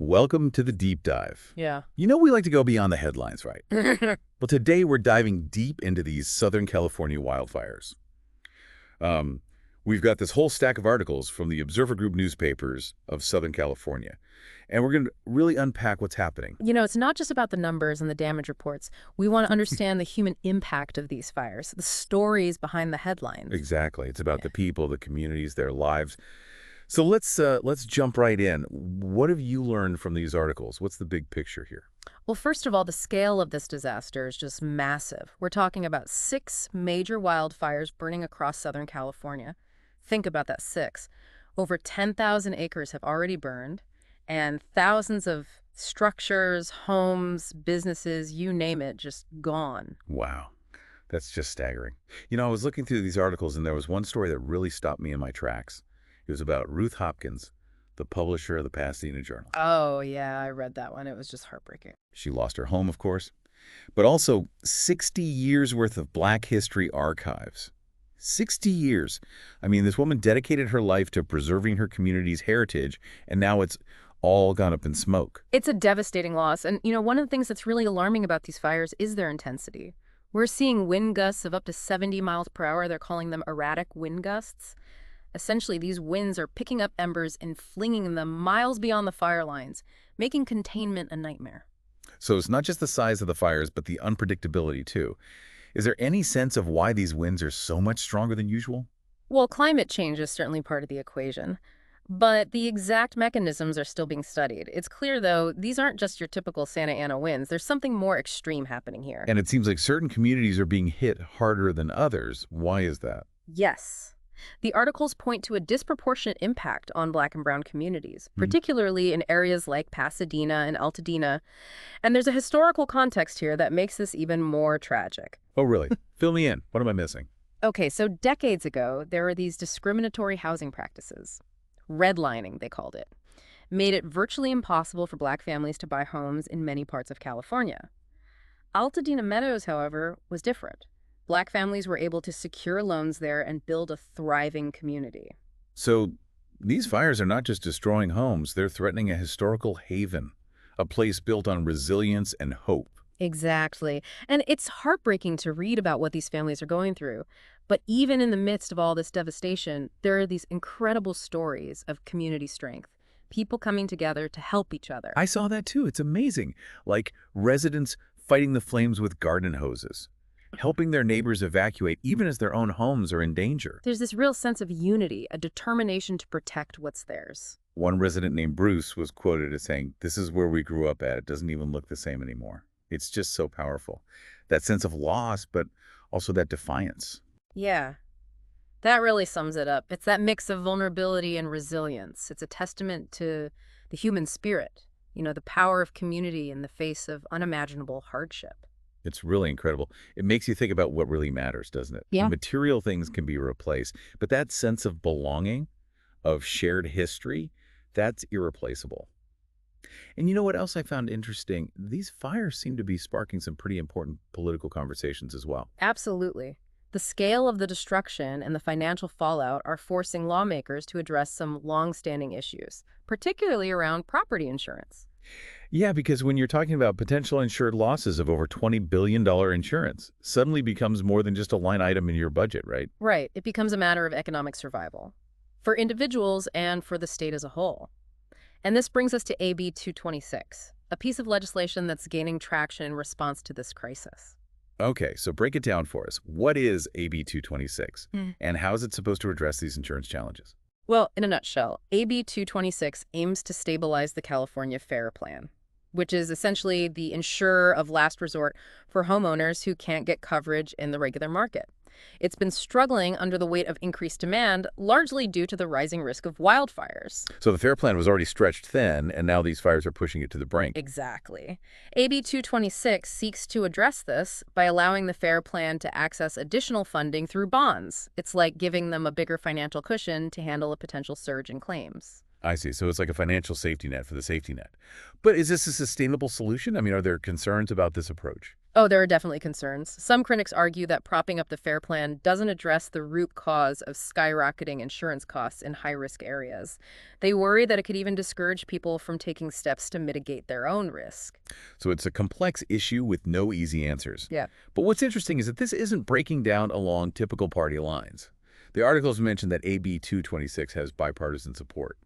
Welcome to the deep dive. Yeah. You know we like to go beyond the headlines, right? Well, today we're diving deep into these Southern California wildfires. Um, we've got this whole stack of articles from the Observer Group newspapers of Southern California, and we're going to really unpack what's happening. It's not just about the numbers and the damage reports. We want to understand the human impact of these fires, the stories behind the headlines. Exactly. It's about the people, the communities, their lives. So let's jump right in. What have you learned from these articles? What's the big picture here? Well, first of all, the scale of this disaster is just massive. We're talking about 6 major wildfires burning across Southern California. Think about that, 6. Over 10,000 acres have already burned, and thousands of structures, homes, businesses, you name it, just gone. Wow. That's just staggering. You know, I was looking through these articles, and there was one story that really stopped me in my tracks. It was about Ruth Hopkins, the publisher of the Pasadena Journal. Oh, yeah, I read that one. It was just heartbreaking. She lost her home, of course, but also 60 years worth of Black history archives. 60 years. I mean, this woman dedicated her life to preserving her community's heritage, and now it's all gone up in smoke. It's a devastating loss. And, one of the things that's really alarming about these fires is their intensity. We're seeing wind gusts of up to 70 miles per hour. They're calling them erratic wind gusts. Essentially, these winds are picking up embers and flinging them miles beyond the fire lines, making containment a nightmare. So it's not just the size of the fires, but the unpredictability, too. Is there any sense of why these winds are so much stronger than usual? Well, climate change is certainly part of the equation, but the exact mechanisms are still being studied. It's clear, though, these aren't just your typical Santa Ana winds. There's something more extreme happening here. And it seems like certain communities are being hit harder than others. Why is that? Yes. The articles point to a disproportionate impact on Black and Brown communities, particularly in areas like Pasadena and Altadena. And there's a historical context here that makes this even more tragic. Oh, really? Fill me in. What am I missing? Okay, so decades ago, there were these discriminatory housing practices. Redlining, they called it. Made it virtually impossible for Black families to buy homes in many parts of California. Altadena Meadows, however, was different. Black families were able to secure loans there and build a thriving community. So these fires are not just destroying homes, they're threatening a historical haven, a place built on resilience and hope. Exactly. And it's heartbreaking to read about what these families are going through. But even in the midst of all this devastation, there are these incredible stories of community strength, people coming together to help each other. I saw that too. It's amazing. Like residents fighting the flames with garden hoses, helping their neighbors evacuate even as their own homes are in danger. There's this real sense of unity, a determination to protect what's theirs. One resident named Bruce was quoted as saying, "This is where we grew up at. It doesn't even look the same anymore." It's just so powerful. That sense of loss, but also that defiance. Yeah, that really sums it up. It's that mix of vulnerability and resilience. It's a testament to the human spirit, the power of community in the face of unimaginable hardship. It's really incredible. It makes you think about what really matters, doesn't it? Yeah. Material things can be replaced, but that sense of belonging, of shared history, that's irreplaceable. And you know what else I found interesting? These fires seem to be sparking some pretty important political conversations as well. Absolutely. The scale of the destruction and the financial fallout are forcing lawmakers to address some long-standing issues, particularly around property insurance. Yeah, because when you're talking about potential insured losses of over $20 billion insurance, suddenly becomes more than just a line item in your budget, right? Right. It becomes a matter of economic survival for individuals and for the state as a whole. And this brings us to AB 226, a piece of legislation that's gaining traction in response to this crisis. Okay, so break it down for us. What is AB 226, and how is it supposed to address these insurance challenges? Well, in a nutshell, AB 226 aims to stabilize the California FAIR Plan, which is essentially the insurer of last resort for homeowners who can't get coverage in the regular market. It's been struggling under the weight of increased demand, largely due to the rising risk of wildfires. So the FAIR Plan was already stretched thin, and now these fires are pushing it to the brink. Exactly. AB 226 seeks to address this by allowing the FAIR Plan to access additional funding through bonds. It's like giving them a bigger financial cushion to handle a potential surge in claims. I see. So it's like a financial safety net for the safety net. But is this a sustainable solution? I mean, are there concerns about this approach? Oh, there are definitely concerns. Some critics argue that propping up the FAIR Plan doesn't address the root cause of skyrocketing insurance costs in high-risk areas. They worry that it could even discourage people from taking steps to mitigate their own risk. So it's a complex issue with no easy answers. Yeah. But what's interesting is that this isn't breaking down along typical party lines. The articles mentioned that AB 226 has bipartisan support,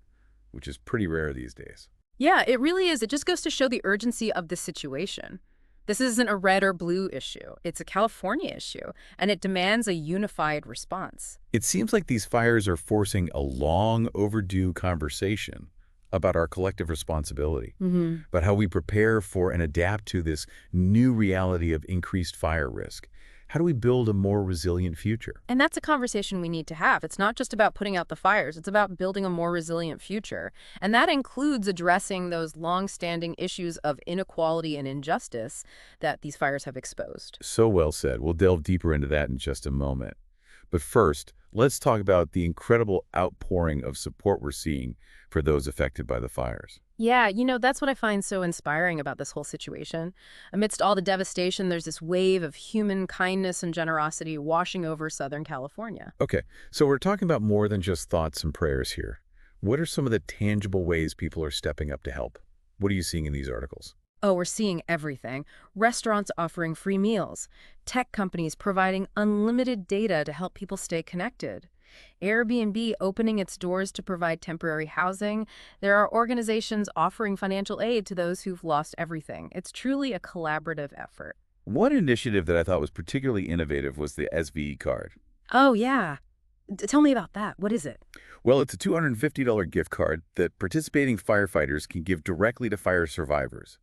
which is pretty rare these days. Yeah, it really is. It just goes to show the urgency of the situation. This isn't a red or blue issue. It's a California issue, and it demands a unified response. It seems like these fires are forcing a long overdue conversation about our collective responsibility, about how we prepare for and adapt to this new reality of increased fire risk. How do we build a more resilient future? And that's a conversation we need to have. It's not just about putting out the fires. It's about building a more resilient future. And that includes addressing those long-standing issues of inequality and injustice that these fires have exposed. So well said. We'll delve deeper into that in just a moment. But first, let's talk about the incredible outpouring of support we're seeing for those affected by the fires. Yeah, that's what I find so inspiring about this whole situation. Amidst all the devastation, there's this wave of human kindness and generosity washing over Southern California. Okay, so we're talking about more than just thoughts and prayers here. What are some of the tangible ways people are stepping up to help? What are you seeing in these articles? Oh, we're seeing everything. Restaurants offering free meals, tech companies providing unlimited data to help people stay connected, Airbnb opening its doors to provide temporary housing. There are organizations offering financial aid to those who've lost everything. It's truly a collaborative effort. One initiative that I thought was particularly innovative was the SVE card. Oh, yeah. Tell me about that. What is it? Well, it's a $250 gift card that participating firefighters can give directly to fire survivors,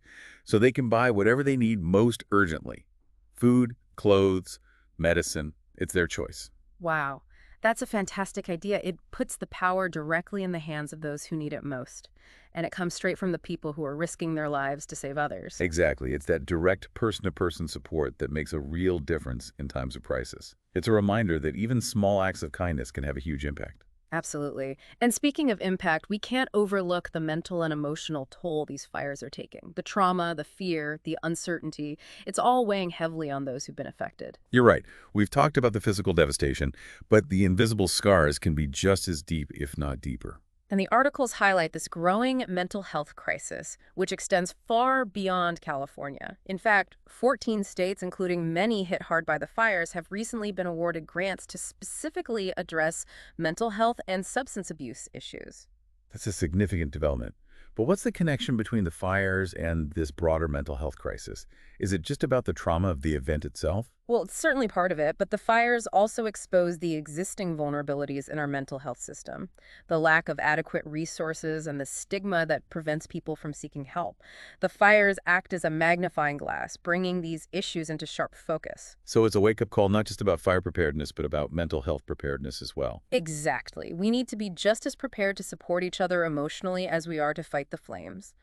so they can buy whatever they need most urgently. Food, clothes, medicine, it's their choice. Wow. That's a fantastic idea. It puts the power directly in the hands of those who need it most. And it comes straight from the people who are risking their lives to save others. Exactly. It's that direct person-to-person support that makes a real difference in times of crisis. It's a reminder that even small acts of kindness can have a huge impact. Absolutely. And speaking of impact, we can't overlook the mental and emotional toll these fires are taking. The trauma, the fear, the uncertainty, it's all weighing heavily on those who've been affected. You're right. We've talked about the physical devastation, but the invisible scars can be just as deep, if not deeper. And the articles highlight this growing mental health crisis, which extends far beyond California. In fact, 14 states, including many hit hard by the fires, have recently been awarded grants to specifically address mental health and substance abuse issues. That's a significant development. But what's the connection between the fires and this broader mental health crisis? Is it just about the trauma of the event itself? Well, it's certainly part of it, but the fires also expose the existing vulnerabilities in our mental health system, the lack of adequate resources and the stigma that prevents people from seeking help. The fires act as a magnifying glass, bringing these issues into sharp focus. So it's a wake-up call not just about fire preparedness, but about mental health preparedness as well. Exactly. We need to be just as prepared to support each other emotionally as we are to fight the flames.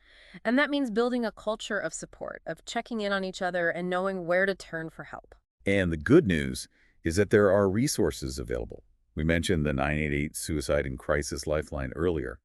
And that means building a culture of support, of checking in on each other and knowing where to turn for help. And the good news is that there are resources available. We mentioned the 988 Suicide and Crisis Lifeline earlier,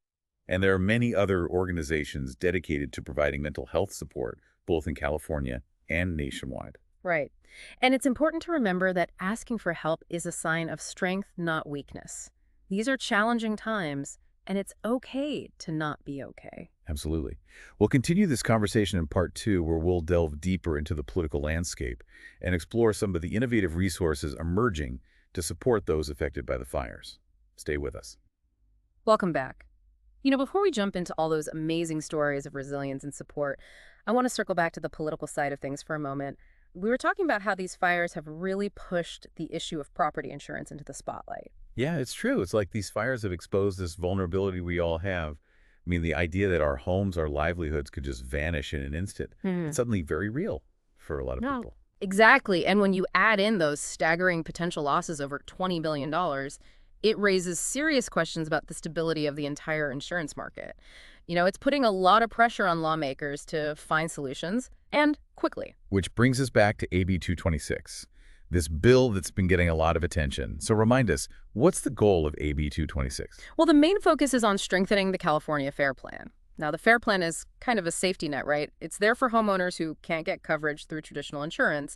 and there are many other organizations dedicated to providing mental health support, both in California and nationwide. Right. And it's important to remember that asking for help is a sign of strength, not weakness. These are challenging times, and it's okay to not be okay. Absolutely. We'll continue this conversation in part 2, where we'll delve deeper into the political landscape and explore some of the innovative resources emerging to support those affected by the fires. Stay with us. Welcome back. Before we jump into all those amazing stories of resilience and support, I want to circle back to the political side of things for a moment. We were talking about how these fires have really pushed the issue of property insurance into the spotlight. Yeah, it's true. It's like these fires have exposed this vulnerability we all have. I mean, the idea that our homes, our livelihoods could just vanish in an instant, it's suddenly very real for a lot of people. Exactly. And when you add in those staggering potential losses over $20 billion, it raises serious questions about the stability of the entire insurance market. It's putting a lot of pressure on lawmakers to find solutions, and quickly. Which brings us back to AB 226. this bill that's been getting a lot of attention. So remind us, what's the goal of AB 226? Well, the main focus is on strengthening the California FAIR Plan. Now, the FAIR Plan is kind of a safety net, right? It's there for homeowners who can't get coverage through traditional insurance.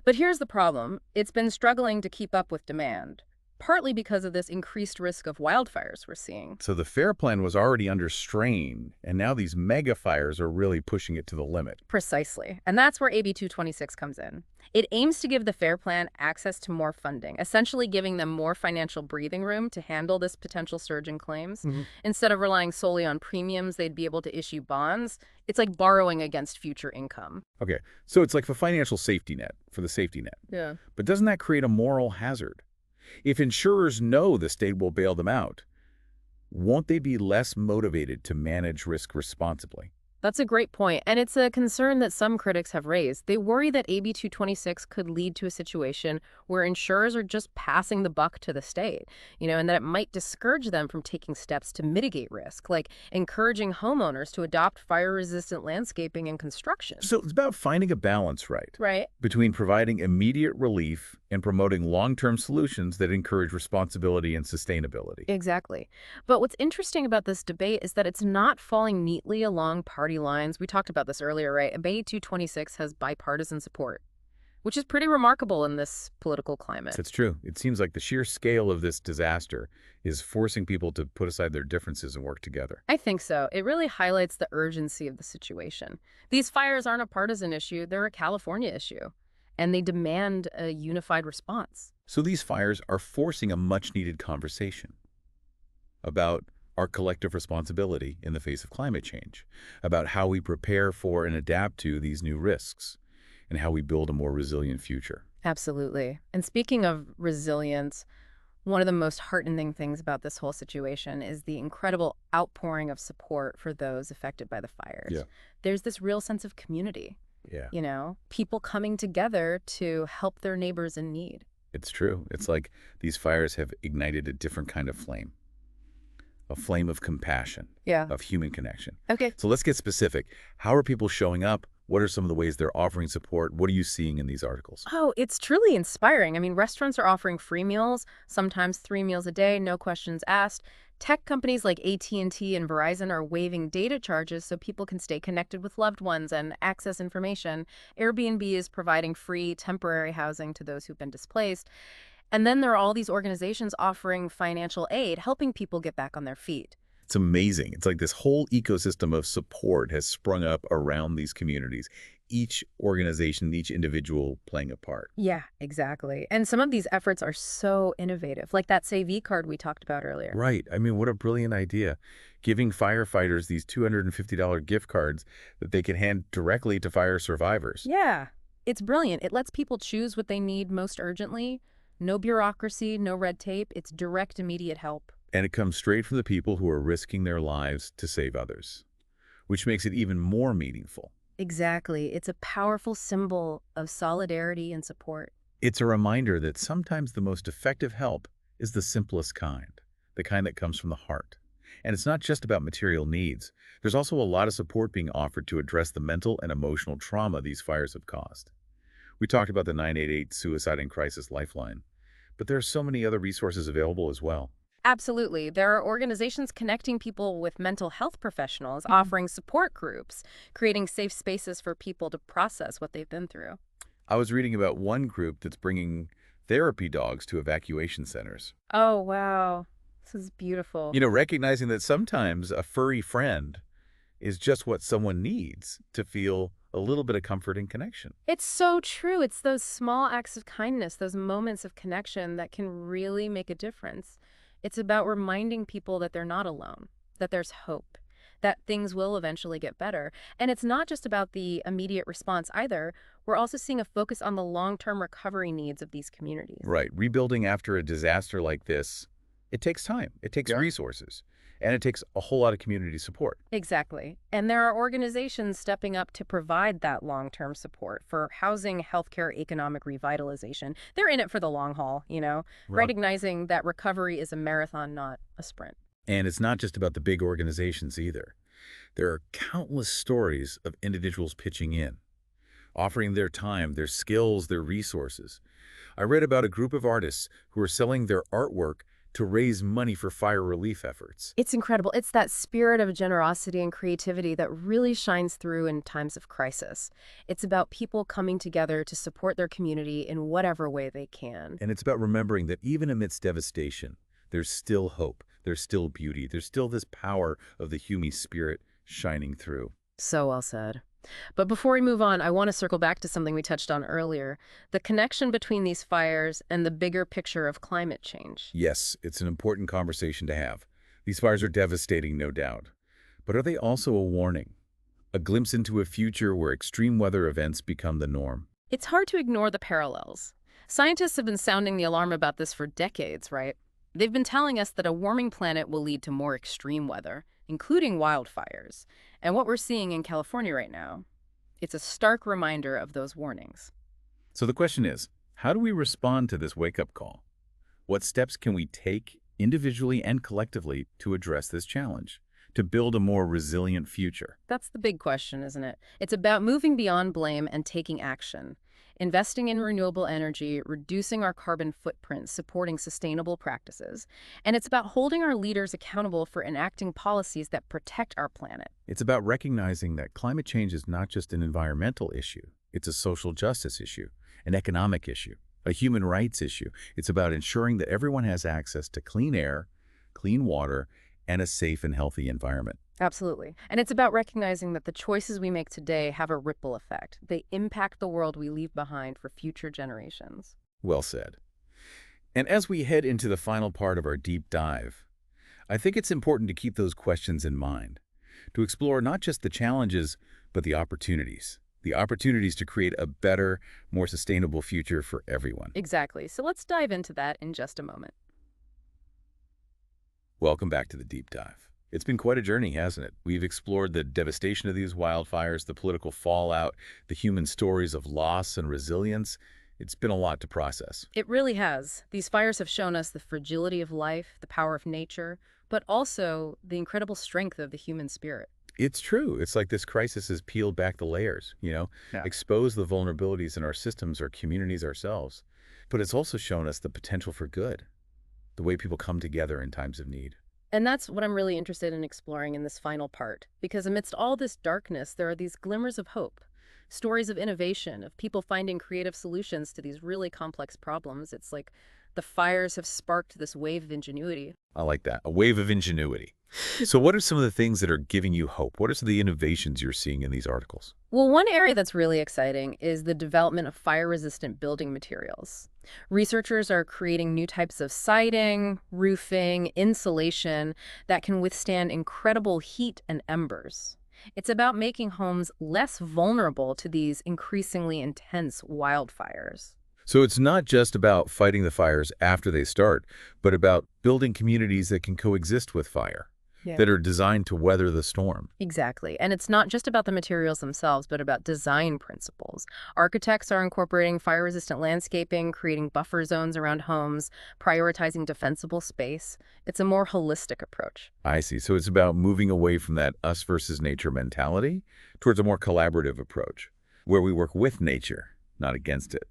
But here's the problem. It's been struggling to keep up with demand, partly because of this increased risk of wildfires we're seeing. So the FAIR Plan was already under strain, and now these mega fires are really pushing it to the limit. Precisely. And that's where AB 226 comes in. It aims to give the FAIR Plan access to more funding, essentially giving them more financial breathing room to handle this potential surge in claims. Instead of relying solely on premiums, they'd be able to issue bonds. It's like borrowing against future income. Okay, so it's like a financial safety net for the safety net. Yeah. But doesn't that create a moral hazard? If insurers know the state will bail them out, won't they be less motivated to manage risk responsibly? That's a great point, and it's a concern that some critics have raised. They worry that AB 226 could lead to a situation where insurers are just passing the buck to the state, and that it might discourage them from taking steps to mitigate risk, like encouraging homeowners to adopt fire-resistant landscaping and construction. So it's about finding a balance, Right. between providing immediate relief and promoting long-term solutions that encourage responsibility and sustainability. Exactly. But what's interesting about this debate is that it's not falling neatly along party lines. We talked about this earlier, right? AB 226 has bipartisan support, which is pretty remarkable in this political climate. That's true. It seems like the sheer scale of this disaster is forcing people to put aside their differences and work together. I think so. It really highlights the urgency of the situation. These fires aren't a partisan issue, they're a California issue, and they demand a unified response. So these fires are forcing a much-needed conversation about our collective responsibility in the face of climate change, about how we prepare for and adapt to these new risks, and how we build a more resilient future. Absolutely. And speaking of resilience, one of the most heartening things about this whole situation is the incredible outpouring of support for those affected by the fires. Yeah. There's this real sense of community, Yeah. people coming together to help their neighbors in need. It's true. It's like these fires have ignited a different kind of flame, a flame of compassion, Yeah. of human connection. Okay. So let's get specific. How are people showing up? What are some of the ways they're offering support? What are you seeing in these articles? Oh, it's truly inspiring. I mean, restaurants are offering free meals, sometimes 3 meals a day, no questions asked. Tech companies like AT&T and Verizon are waiving data charges so people can stay connected with loved ones and access information. Airbnb is providing free temporary housing to those who've been displaced. And then there are all these organizations offering financial aid, helping people get back on their feet. It's amazing. It's like this whole ecosystem of support has sprung up around these communities, each organization, each individual playing a part. Yeah, exactly. And some of these efforts are so innovative, like that Save card we talked about earlier. Right. I mean, what a brilliant idea. Giving firefighters these $250 gift cards that they can hand directly to fire survivors. Yeah, it's brilliant. It lets people choose what they need most urgently. No bureaucracy, no red tape. It's direct, immediate help. And it comes straight from the people who are risking their lives to save others, which makes it even more meaningful. Exactly. It's a powerful symbol of solidarity and support. It's a reminder that sometimes the most effective help is the simplest kind, the kind that comes from the heart. And it's not just about material needs. There's also a lot of support being offered to address the mental and emotional trauma these fires have caused. We talked about the 988 Suicide and Crisis Lifeline, but there are so many other resources available as well. Absolutely. There are organizations connecting people with mental health professionals, offering support groups, creating safe spaces for people to process what they've been through. I was reading about one group that's bringing therapy dogs to evacuation centers. Oh, wow. This is beautiful. Recognizing that sometimes a furry friend is just what someone needs to feel a little bit of comfort and connection. It's so true. It's those small acts of kindness, those moments of connection that can really make a difference. It's about reminding people that they're not alone, that there's hope, that things will eventually get better. And it's not just about the immediate response either. We're also seeing a focus on the long-term recovery needs of these communities. Right. Rebuilding after a disaster like this, it takes time. It takes resources. And it takes a whole lot of community support. Exactly. And there are organizations stepping up to provide that long-term support for housing, healthcare, economic revitalization. They're in it for the long haul, recognizing that recovery is a marathon, not a sprint. And it's not just about the big organizations either. There are countless stories of individuals pitching in. offering their time, their skills, their resources. I read about a group of artists who are selling their artwork to raise money for fire relief efforts. It's incredible. It's that spirit of generosity and creativity that really shines through in times of crisis. It's about people coming together to support their community in whatever way they can. And it's about remembering that even amidst devastation, there's still hope, there's still beauty, there's still this power of the human spirit shining through. So well said. But before we move on, I want to circle back to something we touched on earlier, the connection between these fires and the bigger picture of climate change. Yes, it's an important conversation to have. These fires are devastating, no doubt. But are they also a warning? A glimpse into a future where extreme weather events become the norm? It's hard to ignore the parallels. Scientists have been sounding the alarm about this for decades, right? They've been telling us that a warming planet will lead to more extreme weather, including wildfires. And what we're seeing in California right now, it's a stark reminder of those warnings. So the question is, how do we respond to this wake-up call? What steps can we take individually and collectively to address this challenge, to build a more resilient future? That's the big question, isn't it? It's about moving beyond blame and taking action. Investing in renewable energy, reducing our carbon footprint, supporting sustainable practices. And it's about holding our leaders accountable for enacting policies that protect our planet. It's about recognizing that climate change is not just an environmental issue. It's a social justice issue, an economic issue, a human rights issue. It's about ensuring that everyone has access to clean air, clean water, and a safe and healthy environment. Absolutely. And it's about recognizing that the choices we make today have a ripple effect. They impact the world we leave behind for future generations. Well said. And as we head into the final part of our deep dive, I think it's important to keep those questions in mind, to explore not just the challenges, but the opportunities to create a better, more sustainable future for everyone. Exactly. So let's dive into that in just a moment. Welcome back to the deep dive. It's been quite a journey, hasn't it? We've explored the devastation of these wildfires, the political fallout, the human stories of loss and resilience. It's been a lot to process. It really has. These fires have shown us the fragility of life, the power of nature, but also the incredible strength of the human spirit. It's true. It's like this crisis has peeled back the layers, exposed the vulnerabilities in our systems, our communities, ourselves. But it's also shown us the potential for good, the way people come together in times of need. And that's what I'm really interested in exploring in this final part, because amidst all this darkness, there are these glimmers of hope, stories of innovation, of people finding creative solutions to these really complex problems. It's like the fires have sparked this wave of ingenuity. I like that, a wave of ingenuity. So what are some of the things that are giving you hope? What are some of the innovations you're seeing in these articles? Well, one area that's really exciting is the development of fire-resistant building materials. Researchers are creating new types of siding, roofing, insulation that can withstand incredible heat and embers. It's about making homes less vulnerable to these increasingly intense wildfires. So it's not just about fighting the fires after they start, but about building communities that can coexist with fire, that are designed to weather the storm. Exactly. And it's not just about the materials themselves, but about design principles. Architects are incorporating fire-resistant landscaping, creating buffer zones around homes, prioritizing defensible space. It's a more holistic approach. I see. So it's about moving away from that us versus nature mentality towards a more collaborative approach, where we work with nature, not against it.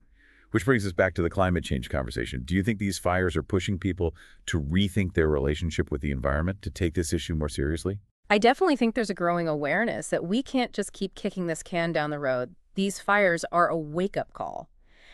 Which brings us back to the climate change conversation. Do you think these fires are pushing people to rethink their relationship with the environment, to take this issue more seriously? I definitely think there's a growing awareness that we can't just keep kicking this can down the road. These fires are a wake-up call,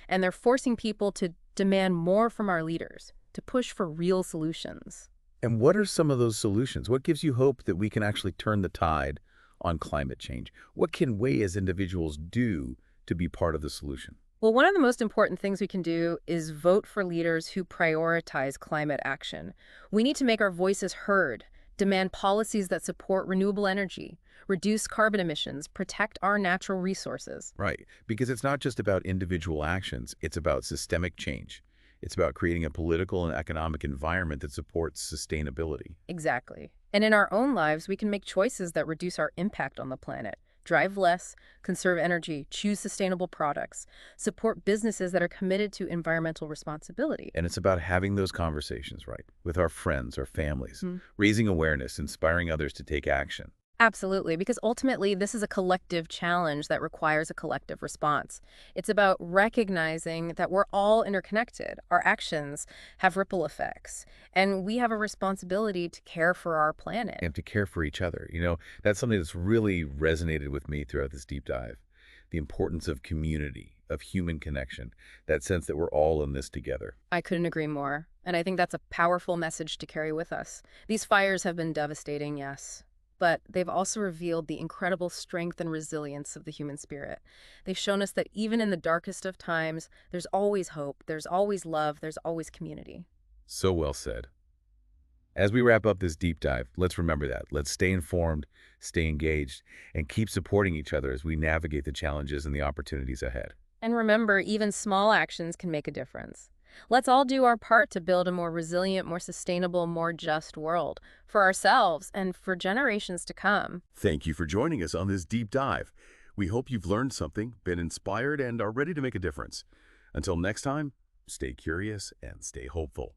and they're forcing people to demand more from our leaders, to push for real solutions. And what are some of those solutions? What gives you hope that we can actually turn the tide on climate change? What can we as individuals do to be part of the solution? Well, one of the most important things we can do is vote for leaders who prioritize climate action. We need to make our voices heard, demand policies that support renewable energy, reduce carbon emissions, protect our natural resources. Right, because it's not just about individual actions, it's about systemic change. It's about creating a political and economic environment that supports sustainability. Exactly. And in our own lives, we can make choices that reduce our impact on the planet. Drive less, conserve energy, choose sustainable products, support businesses that are committed to environmental responsibility. And it's about having those conversations, right, with our friends, our families, raising awareness, inspiring others to take action. Absolutely, because ultimately this is a collective challenge that requires a collective response. It's about recognizing that we're all interconnected. Our actions have ripple effects, and we have a responsibility to care for our planet. And to care for each other. That's something that's really resonated with me throughout this deep dive. The importance of community, of human connection, that sense that we're all in this together. I couldn't agree more, and I think that's a powerful message to carry with us. These fires have been devastating, yes, but they've also revealed the incredible strength and resilience of the human spirit. They've shown us that even in the darkest of times, there's always hope, there's always love, there's always community. So well said. As we wrap up this deep dive, let's remember that. Let's stay informed, stay engaged, and keep supporting each other as we navigate the challenges and the opportunities ahead. And remember, even small actions can make a difference. Let's all do our part to build a more resilient, more sustainable, more just world for ourselves and for generations to come. Thank you for joining us on this deep dive. We hope you've learned something, been inspired, and are ready to make a difference. Until next time, stay curious and stay hopeful.